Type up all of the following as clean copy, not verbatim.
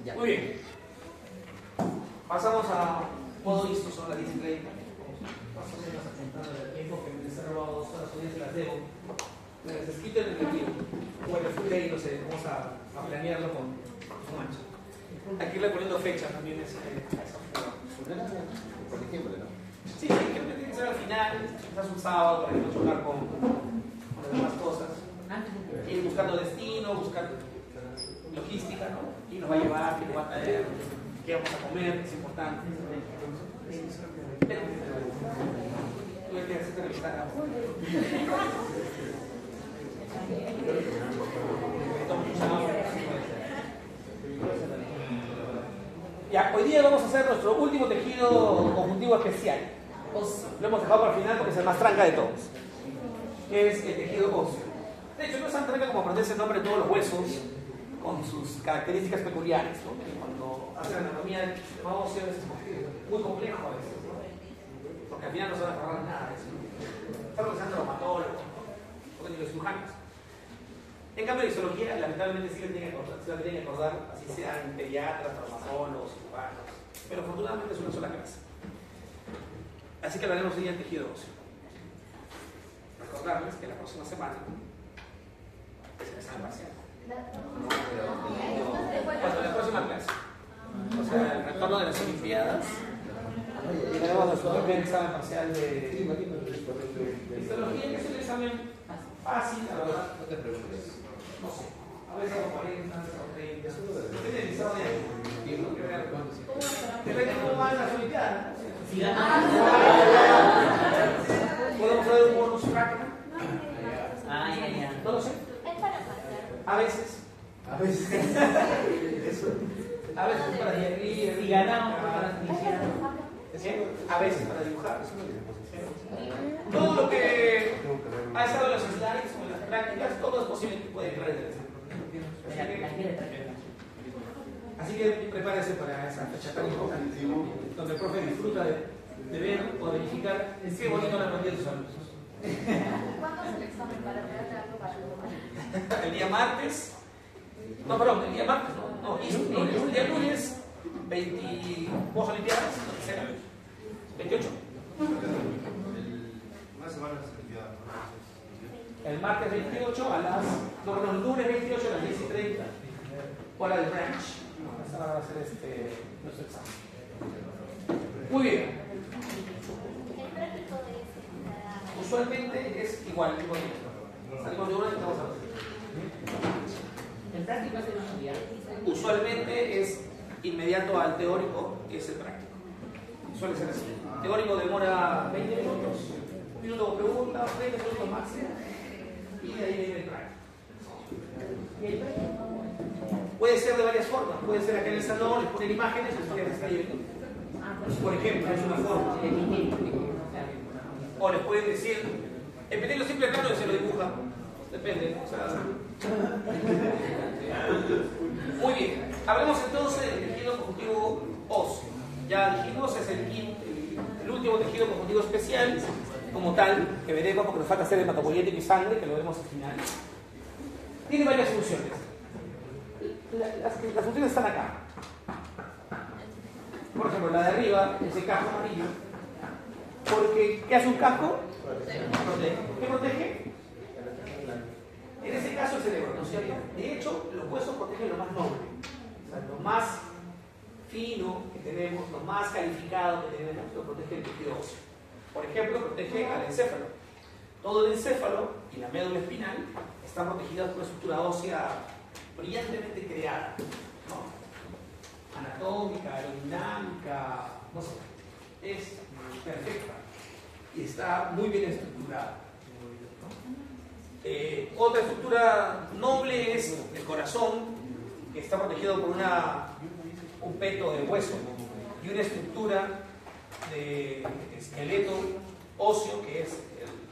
Ya. Muy bien. Pasamos a modo listo, son las 10:30. Más o menos apuntando el tiempo que me les he robado 2 horas, hoy se las debo. Me las escrito en el retiro. Bueno, full day, no sé, vamos a planearlo con Mancha. Hay que irle poniendo fecha también a esa fuga. Por ejemplo, ¿no? Sí, que tiene que ser al final, quizás un sábado para que no chocar con las demás cosas. Ir buscando destino, buscar logística, ¿no? ¿Quién nos va a llevar? ¿Quién nos va a traer? ¿Qué vamos a comer? Es importante. Pero, tuve que hacerte revisar. Ya, hoy día vamos a hacer nuestro último tejido conjuntivo especial. Lo hemos dejado para el final porque es el más tranca de todos. Que es el tejido óseo. De hecho, no es tan tranca como aprenderse el nombre de todos los huesos con sus características peculiares, ¿no? Cuando hacen anatomía del sistema óseo es muy complejo a veces, ¿no? Porque al final no se van a acordar nada de eso. Está realizando traumatólogos, porque ni los cirujanos. En cambio, de histología, lamentablemente sí la tienen que acordar, así sean pediatras, traumatólogos, cirujanos. Pero afortunadamente es una sola clase. Así que hablaremos hoy del tejido óseo. Recordarles que la próxima semana es el examen parcial. Bueno, la próxima clase. O sea, el retorno de las Olimpiadas. Y tenemos nuestro primer examen parcial de histología, que es el examen fácil, la verdad. No te preocupes. No sé. A veces hago 40, a veces hago 30. Depende del listado de año. Depende de cómo van las Olimpiadas. Si podemos hacer un bonus track. No lo sé. A veces. A veces para digerir. Si ganamos para iniciar. A veces para dibujar. Todo lo que ha estado en los slides o en las prácticas, todo es posible que pueda entrar en el examen. Así que prepárese para esa fecha tan importante, donde el profe disfruta de ver o verificar qué bonito le aprendí a sus alumnos. ¿Cuándo es el examen para traerte algo para tomar? El día martes. No, perdón, el día martes, no, el día lunes, 20. ¿Vos Olimpiadas? ¿Dónde será? 28. Una semana es el día. El martes 28 a las. No, perdón, el lunes 28 a las 10:30. Hora del branch. Esta va a ser nuestro examen. Muy bien. El práctico de ese. Usualmente es igual. Salimos de una y estamos a otra. El práctico es el día. Usualmente es inmediato al teórico, que es el práctico. Suele ser así. El teórico demora 20 minutos, un minuto con pregunta, 30 minutos máximo, y de ahí viene el práctico. Puede ser de varias formas, puede ser acá en el salón, les ponen imágenes y ustedes escriben. Por ejemplo, es una forma. O les pueden decir, epitelio simple plano y se lo dibuja. Depende. O sea, muy bien. Hablemos entonces del tejido conjuntivo óseo. Ya dijimos, es el último tejido conjuntivo especial, como tal, que veremos porque nos falta hacer hematopoyético y sangre, que lo veremos al final. Tiene varias funciones. Las funciones están acá. Por ejemplo, la de arriba es el casco amarillo. Porque, ¿qué hace un casco? Protege. ¿Qué protege? En ese caso el cerebro, ¿no es cierto? De hecho, los huesos protegen lo más noble, o sea, lo más fino que tenemos, lo más calificado que tenemos, lo protege el tejido óseo. Por ejemplo, protege al encéfalo. Todo el encéfalo y la médula espinal están protegidas por una estructura ósea brillantemente creada, ¿no? Anatómica, aerodinámica, no sé, es perfecta y está muy bien estructurada. Otra estructura noble es el corazón, que está protegido por un peto de hueso y una estructura de esqueleto óseo, que es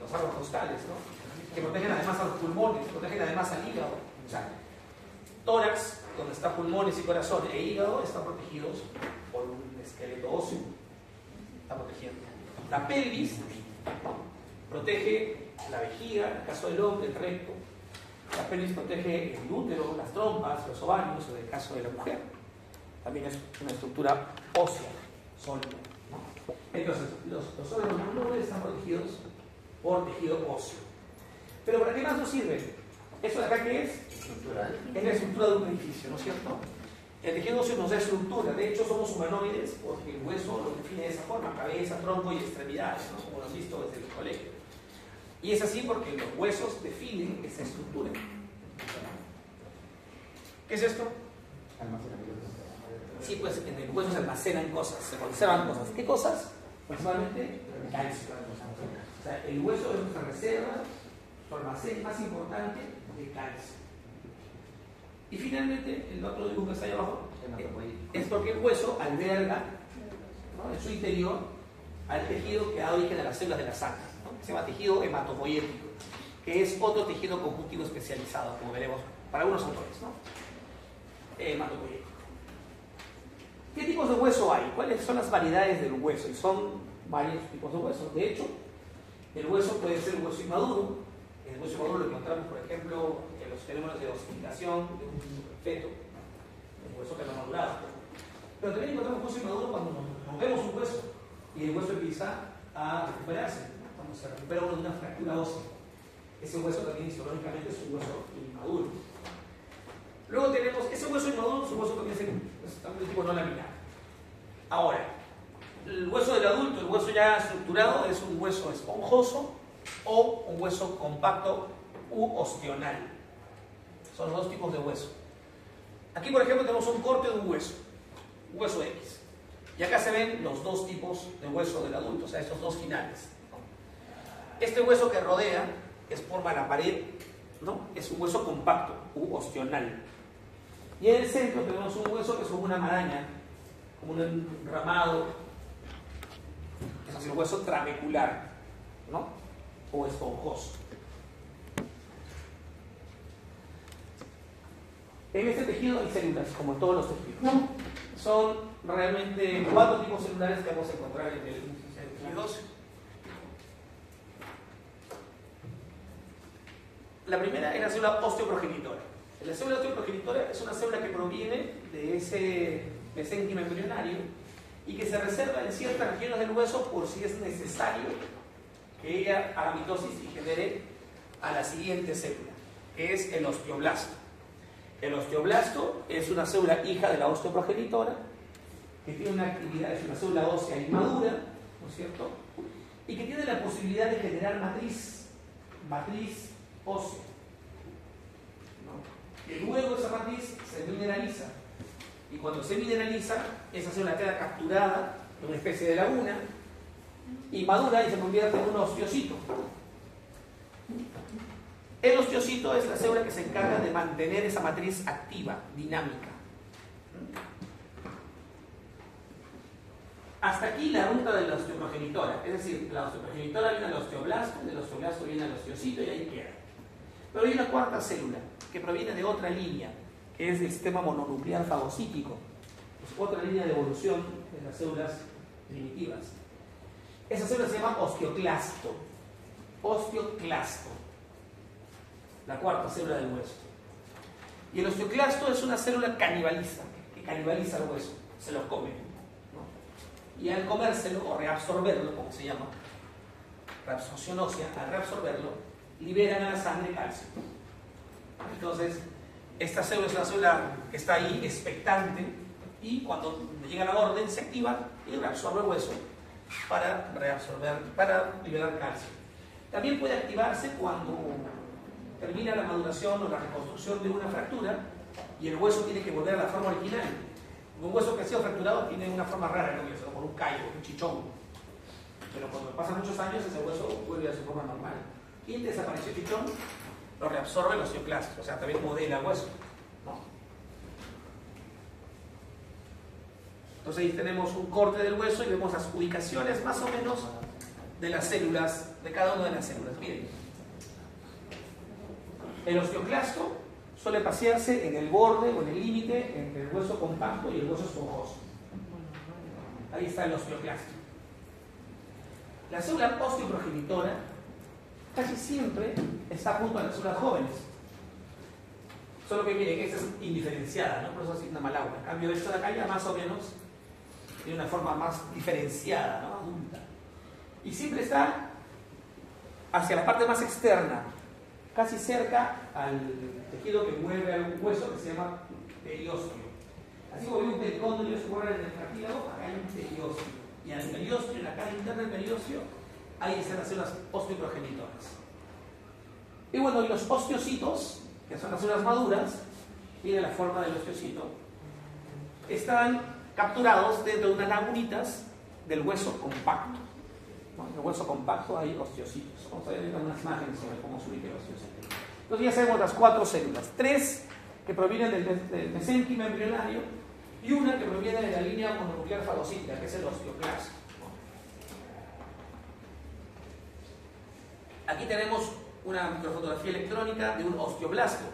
los árboles costales, ¿no? Que protegen además a los pulmones, protegen además al hígado. O sea, tórax, donde está pulmones y corazón e hígado, están protegidos por un esqueleto óseo. Está protegiendo. La pelvis protege la vejiga, en el caso del hombre, el recto. La pelvis protege el útero, las trompas, los ovarios, o en el caso de la mujer. también es una estructura ósea, sólida, ¿no? Entonces, los órganos mononucleares están protegidos por tejido óseo. Pero ¿para qué más nos sirve? ¿Eso de acá qué es? Estructural. Es la estructura de un edificio, ¿no es cierto? El tejido óseo nos da estructura. De hecho, somos humanoides porque el hueso lo define de esa forma: cabeza, tronco y extremidades, ¿no? Como lo hemos visto desde el colegio. Y es así porque los huesos definen esa estructura. ¿Qué es esto? Almacenamiento. Sí, pues en el hueso se almacenan cosas, se conservan cosas. ¿Qué cosas? Principalmente calcio. O sea, el hueso es nuestra reserva, su almacén más importante de calcio. Y finalmente, el otro dibujo que está ahí abajo es porque el hueso alberga, ¿no?, en su interior al tejido que da origen a las células de la sangre, ¿no? Se llama tejido hematopoyético, que es otro tejido conjuntivo especializado, como veremos para algunos autores, ¿no? Hematopoyético. ¿Qué tipos de hueso hay? ¿Cuáles son las variedades del hueso? Y son varios tipos de hueso. De hecho, el hueso puede ser un hueso inmaduro. El hueso inmaduro lo encontramos, por ejemplo, en los fenómenos de osificación de un feto, un hueso que no ha madurado. Pero también encontramos hueso inmaduro cuando rompemos un hueso y el hueso empieza a recuperarse, ¿no? Cuando se recupera uno de una fractura ósea. Ese hueso también histológicamente es un hueso inmaduro. Luego tenemos ese hueso inmaduro, su hueso también es de tipo no laminar. Ahora, el hueso del adulto, el hueso ya estructurado, es un hueso esponjoso o un hueso compacto u osteonal. Son los dos tipos de hueso. Aquí, por ejemplo, tenemos un corte de un hueso X. Y acá se ven los dos tipos de hueso del adulto, o sea, estos dos finales, ¿no? Este hueso que rodea, que forma la pared, ¿no?, es un hueso compacto u osteonal. Y en el centro tenemos un hueso que es como una maraña, como un enramado, que es el hueso trabecular, ¿no?, o esponjoso. En este tejido hay células, como en todos los tejidos. Son realmente 4 tipos celulares que vamos a encontrar en el tejido óseo. La primera es la célula osteoprogenitora. La célula osteoprogenitora es una célula que proviene de ese mesénquima embrionario y que se reserva en ciertas regiones del hueso por si es necesario que ella haga mitosis y genere a la siguiente célula, que es el osteoblasto. El osteoblasto es una célula hija de la osteoprogenitora que tiene una actividad, es una célula ósea inmadura, ¿no es cierto?, y que tiene la posibilidad de generar matriz ósea, ¿no? Y luego esa matriz se mineraliza, y cuando se mineraliza, esa célula queda capturada en una especie de laguna y madura y se convierte en un osteocito. El osteocito es la célula que se encarga de mantener esa matriz activa, dinámica. Hasta aquí la ruta de la osteoprogenitora, es decir, la osteoprogenitora viene al osteoblasto, del osteoblasto viene al osteocito y ahí queda. Pero hay una cuarta célula que proviene de otra línea, que es del sistema mononuclear fagocítico, es otra línea de evolución de las células primitivas. Esa célula se llama osteoclasto. Osteoclasto, la cuarta célula del hueso. Y el osteoclasto es una célula canibaliza, que canibaliza el hueso, se lo come, ¿no? Y al comérselo o reabsorberlo, como se llama, reabsorción ósea, al reabsorberlo, liberan a la sangre calcio. Entonces, esta célula es una célula que está ahí expectante y cuando llega la orden se activa y reabsorbe el hueso para liberar calcio. También puede activarse cuando termina la maduración o la reconstrucción de una fractura y el hueso tiene que volver a la forma original. Un hueso que ha sido fracturado tiene una forma rara, ¿no?, por un callo, un chichón. Pero cuando pasan muchos años ese hueso vuelve a su forma normal. Y desapareció el chichón, lo reabsorbe el osteoclasto, o sea, también modela el hueso, ¿no? Entonces ahí tenemos un corte del hueso y vemos las ubicaciones más o menos de las células, de cada una de las células. Miren, el osteoclasto suele pasearse en el borde o en el límite entre el hueso compacto y el hueso esponjoso. Ahí está el osteoclasto. La célula osteoprogenitora casi siempre está junto a las células jóvenes. Solo que miren, esta es indiferenciada, ¿no? Por eso es una malagua. En cambio, esta de acá ya más o menos tiene una forma más diferenciada, ¿no? Adulta. Y siempre está hacia la parte más externa, casi cerca al tejido que mueve algún hueso que se llama periósteo. Así como hay un pericóndilo que se mueve en el cartílago, acá hay un periósteo. Y en el periósteo, en la cara interna del periósteo, ahí están las células osteoprogenitoras. Y bueno, y los osteocitos, que son las células maduras, tienen la forma del osteocito, están capturados dentro de unas lagunitas del hueso compacto. ¿No? En el hueso compacto hay osteocitos. Vamos a ver unas imágenes sobre cómo se ubica el osteocito. Entonces ya sabemos las 4 células. 3 que provienen del mesénquima embrionario y una que proviene de la línea mononuclear fagocítica, que es el osteoclasto. Aquí tenemos una microfotografía electrónica de un osteoblasto.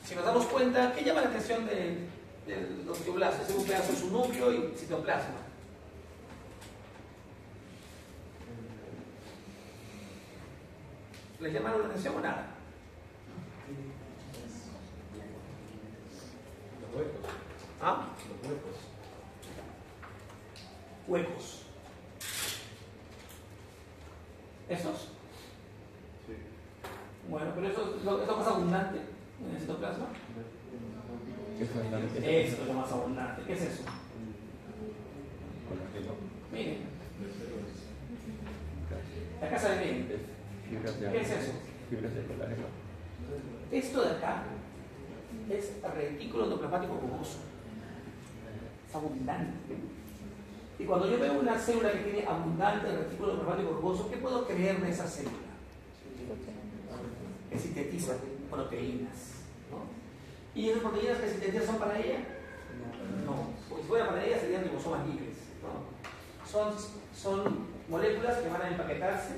Si nos damos cuenta, ¿qué llama la atención del osteoblasto? Es un pedazo de su núcleo y citoplasma. ¿Les llamaron la atención o nada? Los huecos. ¿Ah? Los huecos. Huecos. ¿Estos? Sí. Bueno, pero eso es lo más abundante en el citoplasma. Eso Eso es lo más abundante. ¿Qué es eso? Miren. La casa de miren. ¿Qué es eso? Fibras de colágeno. Esto de acá es retículo endoplasmático rugoso. Es abundante. Y cuando yo veo una célula que tiene abundante retículo endoplasmático rugoso, ¿qué puedo creer de esa célula? Que sintetiza proteínas. ¿No? ¿Y esas proteínas que sintetizan son para ella? No. Porque si fuera para ella serían ribosomas libres. ¿No? Son moléculas que van a empaquetarse,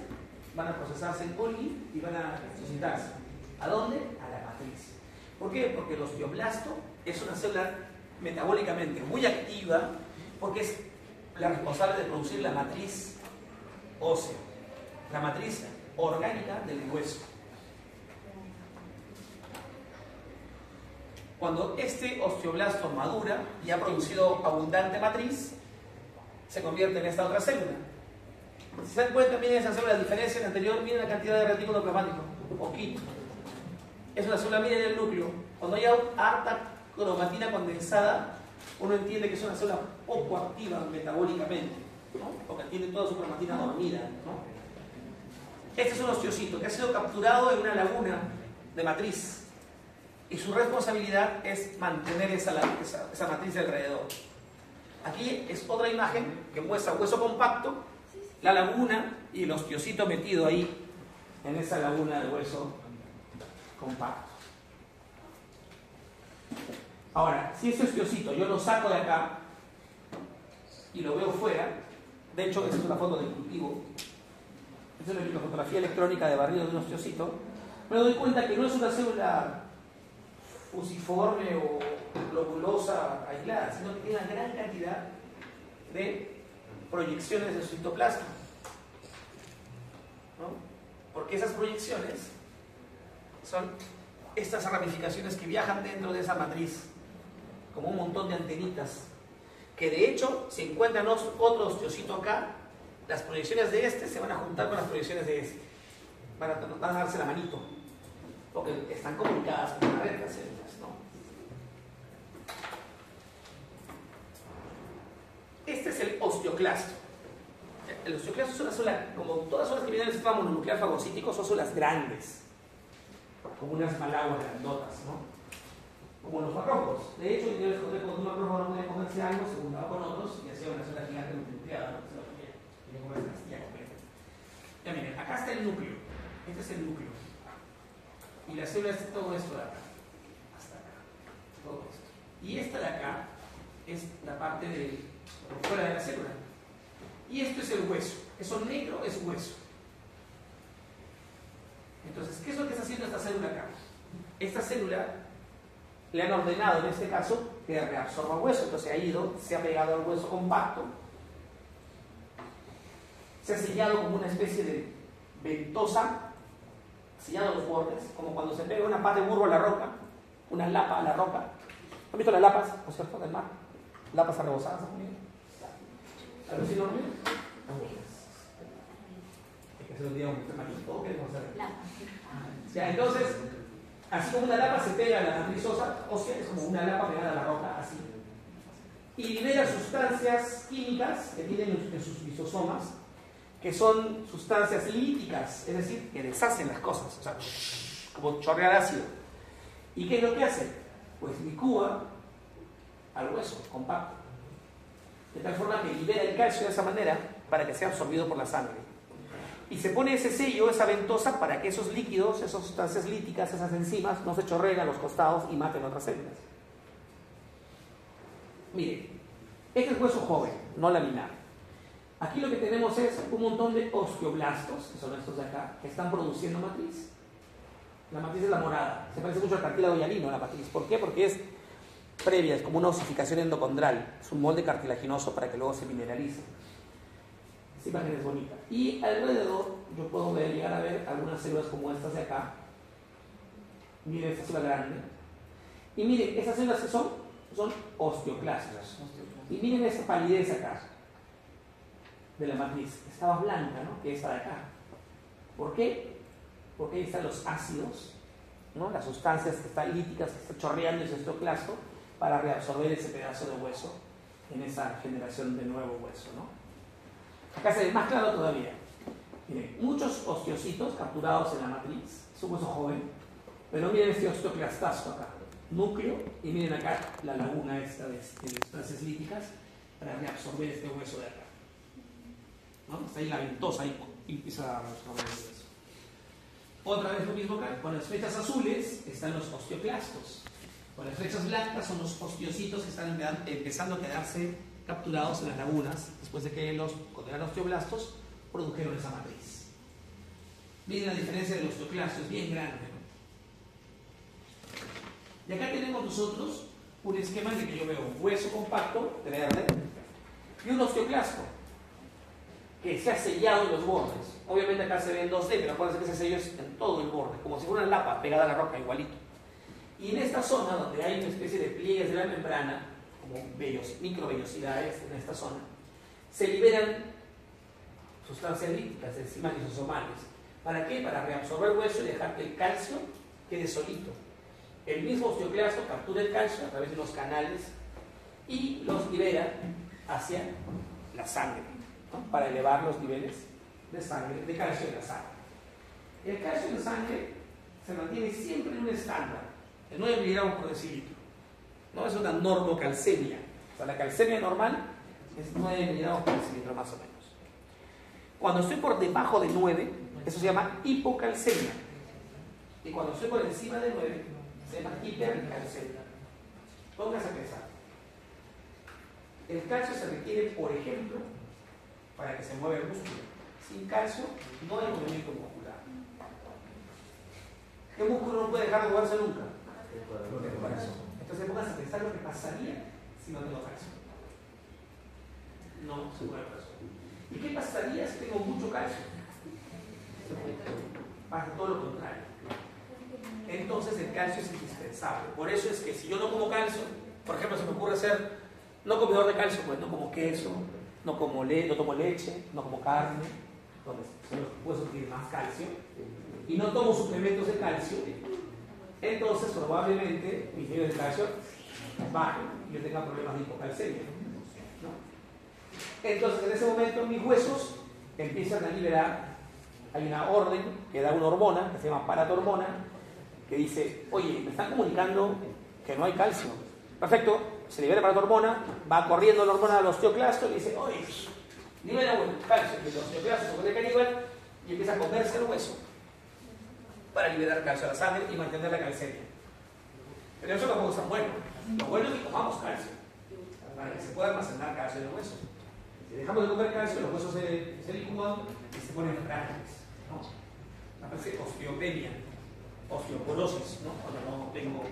van a procesarse en Golgi y van a explicitarse. ¿A dónde? A la matriz. ¿Por qué? Porque el osteoblasto es una célula metabólicamente muy activa porque es la responsable de producir la matriz ósea, la matriz orgánica del hueso. Cuando este osteoblasto madura y ha producido abundante matriz, se convierte en esta otra célula. Si se dan cuenta, miren esa célula, la diferencia en la anterior, miren la cantidad de retículo plasmático, un poquito. Es una célula, miren el núcleo. Cuando hay harta cromatina condensada, uno entiende que es una célula poco activa metabólicamente, ¿no? Porque tiene toda su cromatina dormida, ¿no? Este es un osteocito que ha sido capturado en una laguna de matriz y su responsabilidad es mantener esa matriz alrededor. Aquí es otra imagen que muestra hueso compacto, la laguna y el osteocito metido ahí en esa laguna de hueso compacto. Ahora, si ese osteocito yo lo saco de acá y lo veo fuera, de hecho esta es una foto del cultivo, esta es una microfotografía electrónica de barrido de un osteocito, me doy cuenta que no es una célula fusiforme o globulosa aislada, sino que tiene una gran cantidad de proyecciones de su citoplasma, ¿no? Porque esas proyecciones son estas ramificaciones que viajan dentro de esa matriz como un montón de antenitas que de hecho si encuentran otro osteocito acá, las proyecciones de este se van a juntar con las proyecciones de este, van a darse la manito porque están comunicadas con una red de células, ¿no? Este es el osteoclasto. El osteoclasto es una célula, como todas las células que vienen del sistema mononuclear fagocítico, son células grandes, como unas malaguas grandotas, ¿no? Como los macrófagos. De hecho, yo les conté cuando un macrófago no podía comerse algo, se juntaba con otros y hacía una célula gigante nucleada, ¿no? Se lo quería comer esa castilla completa. Ya miren, acá está el núcleo. Este es el núcleo. Y la célula es todo esto de acá. Hasta acá. Todo esto. Y esta de acá es la parte de fuera de la célula. Y esto es el hueso. Eso negro es hueso. Entonces, ¿qué es lo que está haciendo esta célula acá? Esta célula le han ordenado, en este caso, que reabsorba hueso. Entonces ha ido, se ha pegado al hueso compacto, se ha sellado como una especie de ventosa sellando los bordes, como cuando se pega una pata de burro a la roca, una lapa a la roca. ¿Han visto las lapas, por cierto, del mar? Lapas arrebozadas, ¿han comido? ¿A ver si no olvidan? Hay que hacer un día un temático, ¿qué queremos hacer? Ya, entonces, así como una lapa se pega a la matriz ósea, es como una lapa pegada a la roca, así. Y libera sustancias químicas que tienen en sus lisosomas, que son sustancias líticas, es decir, que deshacen las cosas, o sea, como chorrear ácido. ¿Y qué es lo que hace? Pues licúa al hueso compacto, de tal forma que libera el calcio de esa manera para que sea absorbido por la sangre. Y se pone ese sello, esa ventosa, para que esos líquidos, esas sustancias líticas, esas enzimas, no se chorreen a los costados y maten otras células. Mire, este es hueso joven, no laminar. Aquí lo que tenemos es un montón de osteoblastos, que son estos de acá, que están produciendo matriz. La matriz es la morada. Se parece mucho al cartílago hialino, la matriz. ¿Por qué? Porque es previa, es como una osificación endocondral. Es un molde cartilaginoso para que luego se mineralice. Esta imagen es bonita. Y alrededor yo puedo llegar a ver algunas células como estas de acá. Miren esta célula grande. Y miren, estas células que son osteoclastos. Y miren esta palidez acá de la matriz. Esta más blanca, ¿no? Que esta de acá. ¿Por qué? Porque ahí están los ácidos, ¿no? Las sustancias que están líticas, que están chorreando ese osteoclasto para reabsorber ese pedazo de hueso en esa generación de nuevo hueso, ¿no? Acá se ve más claro todavía. Miren, muchos osteocitos capturados en la matriz, es un hueso joven, pero miren este osteoclastazo acá, núcleo, y miren acá la laguna esta de sustancias líticas para reabsorber este hueso de acá, ¿no? Está ahí la ventosa, ahí empieza a reabsorber el hueso. Otra vez lo mismo acá, con las flechas azules están los osteoclastos, con las flechas blancas son los osteocitos que están empezando a quedarse capturados en las lagunas después de que cuando eran osteoblastos produjeron esa matriz. Miren la diferencia del osteoclasto, es bien grande, ¿no? Y acá tenemos nosotros un esquema en el que yo veo un hueso compacto de verde y un osteoclasto que se ha sellado en los bordes. Obviamente acá se ve en 2D, pero acuérdense que ese sello es en todo el borde, como si fuera una lapa pegada a la roca, igualito. Y en esta zona, donde hay una especie de pliegues de la membrana, como microvellosidades en esta zona, se liberan sustancias líticas, enzimas lisosomales. ¿Para qué? Para reabsorber el hueso y dejar que el calcio quede solito. El mismo osteoclasto captura el calcio a través de los canales y los libera hacia la sangre, ¿no? Para elevar los niveles de sangre, de calcio en la sangre. El calcio en la sangre se mantiene siempre en un estándar, de 9 miligramos por decilitro. No es una normocalcemia. O sea, la calcemia normal es 9 miligramos por decilitro más o menos. Cuando estoy por debajo de 9, eso se llama hipocalcemia. Y cuando estoy por encima de 9, se llama hipercalcemia. Póngase a pensar. El calcio se requiere, por ejemplo, para que se mueva el músculo. Sin calcio no hay movimiento muscular. ¿Qué músculo no puede dejar de moverse nunca? El corazón. Entonces pónganse a pensar lo que pasaría si no tengo calcio. No se mueve el corazón. ¿Y qué pasaría si tengo mucho calcio? Pasa todo lo contrario. Entonces el calcio es indispensable. Por eso es que si yo no como calcio, por ejemplo, se me ocurre ser no comedor de calcio, pues no como queso, no tomo leche, no como carne, donde son los huesos que tienen más calcio, y no tomo suplementos de calcio, entonces probablemente mis niveles de calcio bajen y yo tenga problemas de hipocalcemia, ¿no? Entonces en ese momento mis huesos empiezan a liberar, hay una orden que da una hormona que se llama paratormona, que dice, oye, me están comunicando que no hay calcio. Perfecto, se libera paratormona, va corriendo la hormona al osteoclasto y dice, oye, libera calcio, y el osteoclasto se pone caníbal y empieza a comerse el hueso para liberar calcio a la sangre y mantener la calcemia. Pero eso tampoco es tan bueno. Lo bueno es que comamos calcio para que se pueda almacenar calcio en el hueso. Si dejamos de comer calcio, los huesos se licúan y se ponen frágiles, ¿no? Aparece osteopenia, osteoporosis, ¿no? Cuando no tengo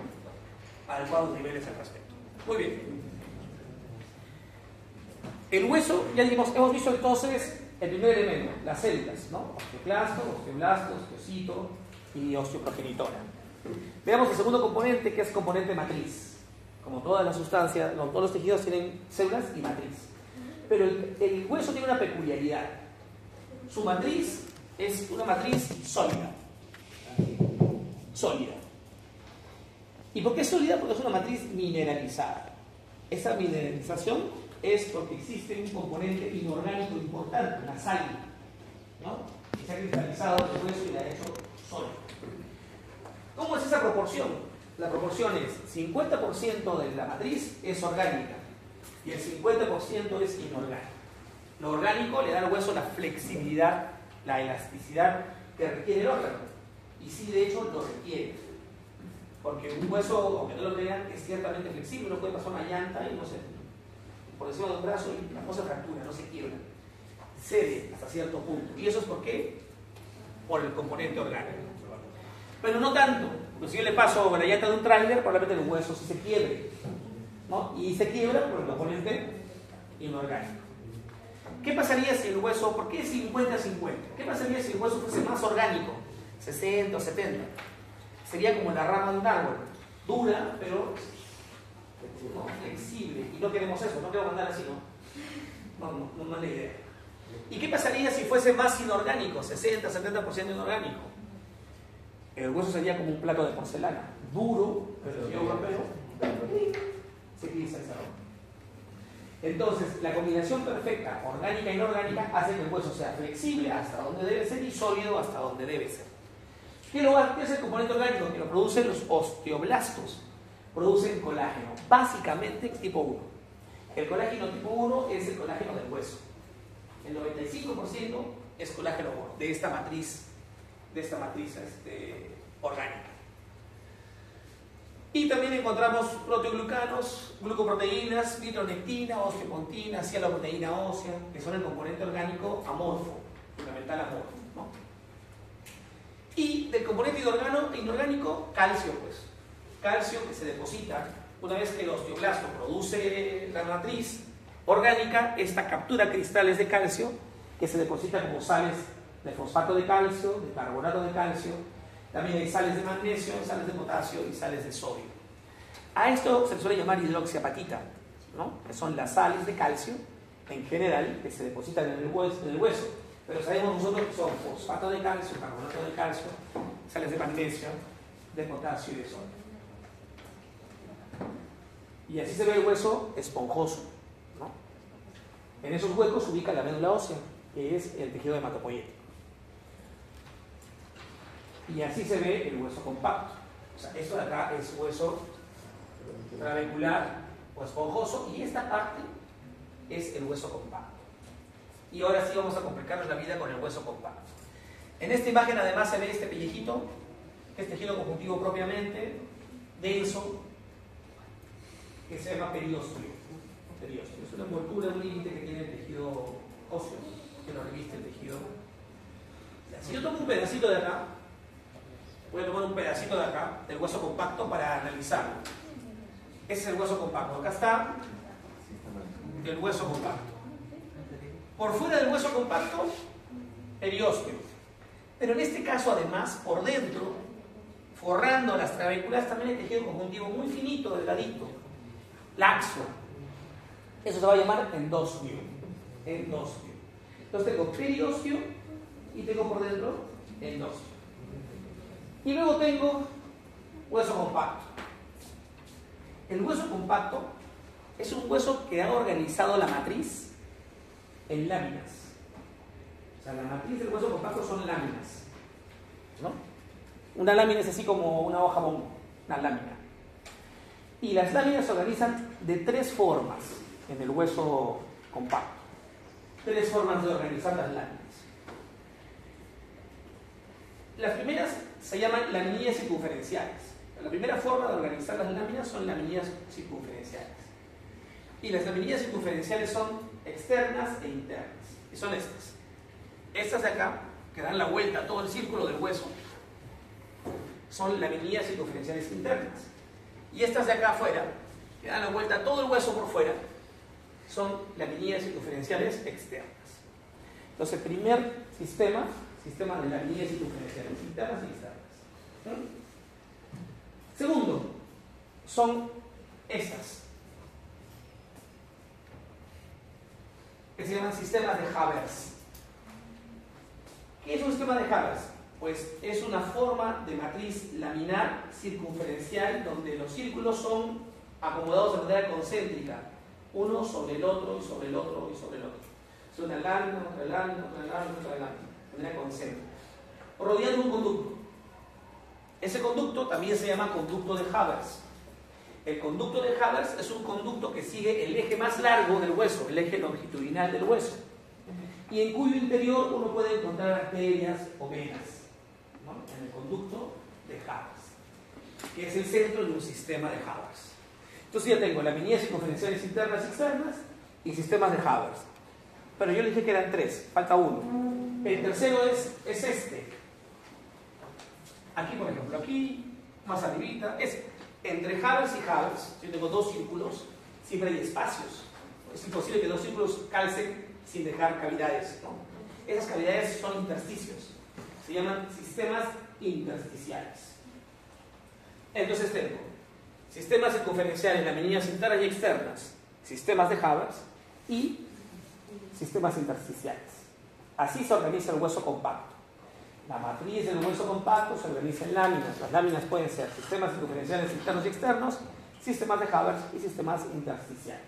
adecuados niveles al respecto. Muy bien. El hueso, ya dijimos, hemos visto entonces el primer elemento, las células, ¿no? Osteoclasto, osteoblasto, osteocito, y osteoprogenitora. Veamos el segundo componente, que es componente matriz. Como todas las sustancias, todos los tejidos tienen células y matriz. Pero el hueso tiene una peculiaridad. Su matriz es una matriz sólida. Sólida. ¿Y por qué es sólida? Porque es una matriz mineralizada. Esa mineralización es porque existe un componente inorgánico importante, la sal, ¿no? Que se ha cristalizado en el hueso y la ha hecho sólida. ¿Cómo es esa proporción? La proporción es 50% de la matriz es orgánica y el 50% es inorgánico. Lo orgánico le da al hueso la flexibilidad, la elasticidad que requiere el órgano. Y sí, de hecho, lo requiere. Porque un hueso, aunque no lo crean, es ciertamente flexible. Uno puede pasar una llanta y no se, por encima de un brazo y la cosa fractura, no se quiebra. Cede hasta cierto punto. ¿Y eso es por qué? Por el componente orgánico. Pero no tanto. Porque si yo le paso la llanta de un tráiler, probablemente el hueso sí se quiebre, ¿no? Y se quiebra por el componente inorgánico. ¿Qué pasaría si el hueso, por qué 50-50? ¿Qué pasaría si el hueso fuese más orgánico? 60 o 70. Sería como la rama de un árbol. Dura, pero no, flexible. Y no queremos eso, no queremos andar así, ¿no? No es la idea. ¿Y qué pasaría si fuese más inorgánico? 60-70% inorgánico. El hueso sería como un plato de porcelana. Duro, pero europeo, se cristalizado. Entonces, la combinación perfecta, orgánica e inorgánica, hace que el hueso sea flexible hasta donde debe ser y sólido hasta donde debe ser. ¿Qué es el componente orgánico? Que lo producen los osteoblastos. Producen colágeno, básicamente tipo 1. El colágeno tipo 1 es el colágeno del hueso. El 95% es colágeno de esta matriz orgánica. Y también encontramos proteoglucanos, glucoproteínas, vitronectina, osteopontina, cialoproteína ósea, que son el componente orgánico amorfo, fundamental amorfo, ¿no? Y del componente inorgánico, calcio, pues. Calcio que se deposita una vez que el osteoblasto produce la matriz orgánica, esta captura cristales de calcio que se deposita como sales de fosfato de calcio, de carbonato de calcio. También hay sales de magnesio, sales de potasio y sales de sodio. A esto se le suele llamar hidroxiapatita, ¿no? Que son las sales de calcio, en general, que se depositan en el hueso. Pero sabemos nosotros que son fosfato de calcio, carbonato de calcio, sales de magnesio, de potasio y de sodio. Y así se ve el hueso esponjoso, ¿no? En esos huecos se ubica la médula ósea, que es el tejido hematopoyético. Y así se ve el hueso compacto. O sea, esto de acá es hueso trabecular o esponjoso y esta parte es el hueso compacto. Y ahora sí vamos a complicarnos la vida con el hueso compacto. En esta imagen además se ve este pellejito, que es tejido conjuntivo propiamente, denso, que se llama periósteo. Es una envoltura, un límite que tiene el tejido óseo, que lo reviste el tejido. Si yo tomo un pedacito de acá, voy a tomar un pedacito de acá, del hueso compacto, para analizarlo. Ese es el hueso compacto. Acá está el hueso compacto. Por fuera del hueso compacto, periósteo. Pero en este caso, además, por dentro, forrando las trabéculas, también hay tejido conjuntivo muy finito, delgadito, laxo. Eso se va a llamar endostio. Endostio. Entonces tengo periósteo y tengo por dentro endostio. Y luego tengo hueso compacto. El hueso compacto es un hueso que ha organizado la matriz en láminas. O sea, la matriz del hueso compacto son láminas, ¿no? Una lámina es así como una hoja bombo, una lámina. Y las láminas se organizan de 3 formas en el hueso compacto. 3 formas de organizar las láminas. Las primeras se llaman laminillas circunferenciales. La primera forma de organizar las láminas son laminillas circunferenciales. Y las laminillas circunferenciales son externas e internas. Y son estas. Estas de acá, que dan la vuelta a todo el círculo del hueso, son laminillas circunferenciales internas. Y estas de acá afuera, que dan la vuelta a todo el hueso por fuera, son laminillas circunferenciales externas. Entonces, el primer sistema de laminillas circunferenciales internas y externas. Segundo, son estas, que se llaman sistemas de Habermas. ¿Qué es un sistema de Habermas? Pues es una forma de matriz laminar circunferencial donde los círculos son acomodados de manera concéntrica, uno sobre el otro y sobre el otro y sobre el otro. Es una lámina, otra lámina, otra lámina, otra lámina, de manera concéntrica, rodeando un conducto. Ese conducto también se llama conducto de Habermas. El conducto de Habermas es un conducto que sigue el eje más largo del hueso, el eje longitudinal del hueso, y en cuyo interior uno puede encontrar arterias o venas, ¿no? En el conducto de Habermas, que es el centro de un sistema de Habermas. Entonces ya tengo laminillas circunferenciales internas y externas y sistemas de Habermas. Pero yo le dije que eran tres, falta uno. El tercero es este. Aquí, por ejemplo, aquí, más arribita, es entre Habermas y Habermas. Yo tengo dos círculos, siempre hay espacios. Es imposible que dos círculos calcen sin dejar cavidades, ¿no? Esas cavidades son intersticios. Se llaman sistemas intersticiales. Entonces tengo sistemas circunferenciales, laminillas internas y externas, sistemas de Habermas y sistemas intersticiales. Así se organiza el hueso compacto. La matriz del hueso compacto se organiza en láminas. Las láminas pueden ser sistemas circunferenciales internos y externos, sistemas de Habermas y sistemas intersticiales.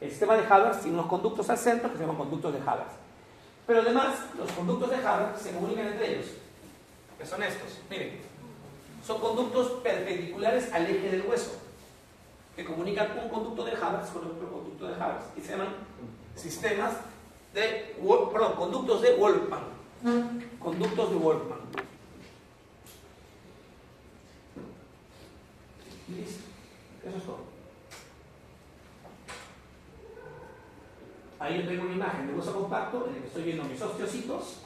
El sistema de Habermas tiene unos conductos al centro que se llaman conductos de Habermas. Pero además, los conductos de Habermas se comunican entre ellos, que son estos. Miren, son conductos perpendiculares al eje del hueso, que comunican un conducto de Habermas con otro conducto de Habermas, y se llaman sistemas de, conductos de Wolfman. Conductos de Wolfman. Listo. Eso es todo. Ahí yo tengo una imagen de hueso compacto en el que estoy viendo mis osteocitos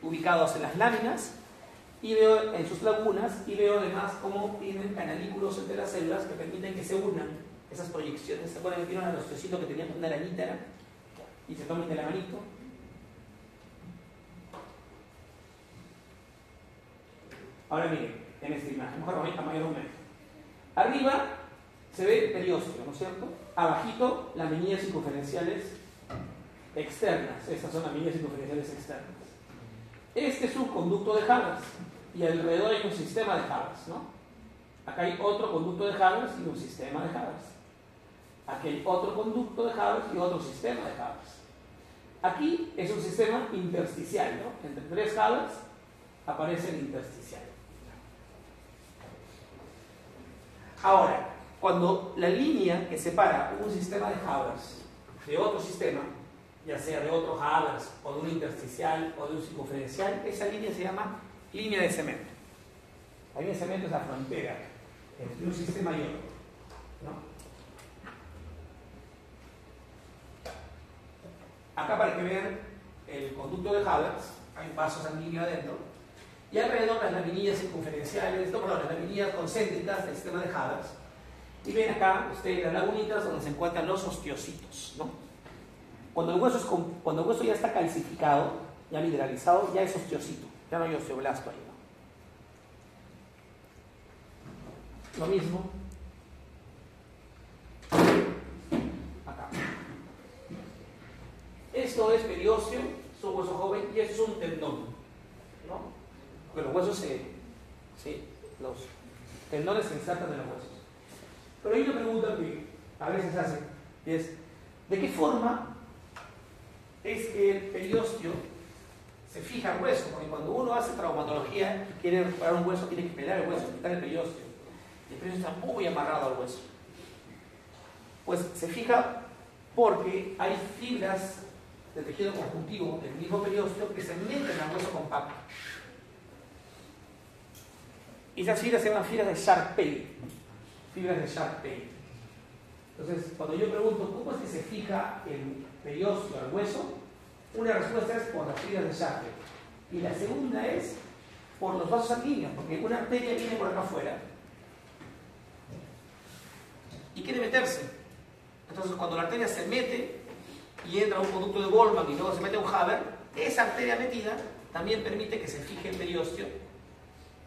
ubicados en las láminas y veo en sus lagunas y veo además cómo tienen canalículos entre las células que permiten que se unan esas proyecciones. ¿Se acuerdan que tienen al osteocito que tenían una arañita y se toman de la manito? Ahora miren, en esta imagen, mejor a mayor aumento. Arriba se ve periósteo, ¿no es cierto? Abajito, laminillas circunferenciales externas. Estas son laminillas circunferenciales externas. Este es un conducto de Habermas y alrededor hay un sistema de Habermas, ¿no? Acá hay otro conducto de Habermas y un sistema de Habermas. Aquí hay otro conducto de Habermas y otro sistema de Habermas. Aquí es un sistema intersticial, ¿no? Entre tres Habermas aparece el intersticial. Ahora, cuando la línea que separa un sistema de Habermas de otro sistema, ya sea de otro Habermas o de un intersticial o de un circunferencial, esa línea se llama línea de cemento. La línea de cemento es la frontera entre un sistema y otro, ¿no? Acá, para que vean el conducto de Habermas, hay un vaso sanguíneo adentro. Y alrededor las laminillas circunferenciales, las laminillas concéntricas del sistema de Habermas. Y ven acá ustedes las lagunitas donde se encuentran los osteocitos, ¿no? Cuando el hueso ya está calcificado, ya mineralizado, ya es osteocito, ya no hay osteoblasto ahí, ¿no? Lo mismo acá. Esto es periósteo, es un hueso joven y esto es un tendón, ¿no? Porque los huesos los tendones se insertan en los huesos. Pero hay una pregunta que a veces hacen, y es, ¿de qué forma es que el periósteo se fija al hueso? Porque cuando uno hace traumatología y quiere recuperar un hueso, tiene que pelar el hueso, quitar el periósteo. Y el periósteo está muy amarrado al hueso. Pues se fija porque hay fibras de tejido conjuntivo del mismo periósteo que se meten al hueso compacto. Y esas fibras se llaman fibras de Sharp-Pay. Fibras de Sharp-Pay. Entonces, cuando yo pregunto cómo es que se fija el periósteo al hueso, una respuesta es por las fibras de Sharp-Pay. Y la segunda es por los vasos sanguíneos, porque una arteria viene por acá afuera y quiere meterse. Entonces, cuando la arteria se mete y entra a un conducto de Wolfman y luego se mete a un Haber, esa arteria metida también permite que se fije el periósteo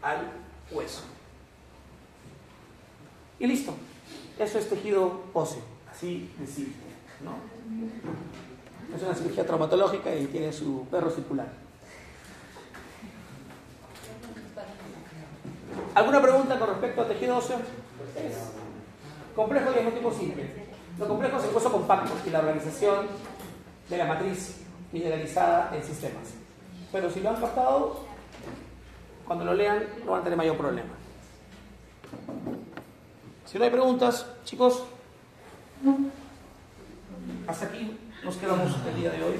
al hueso. Y listo. Eso es tejido óseo, así de simple, ¿no? Es una cirugía traumatológica y tiene su perro circular. ¿Alguna pregunta con respecto al tejido óseo? Es complejo y al mismo tiempo simple. Lo complejo es el hueso compacto y la organización de la matriz mineralizada en sistemas. Pero si lo han captado, cuando lo lean no van a tener mayor problema. Si no hay preguntas, chicos, hasta aquí nos quedamos el día de hoy.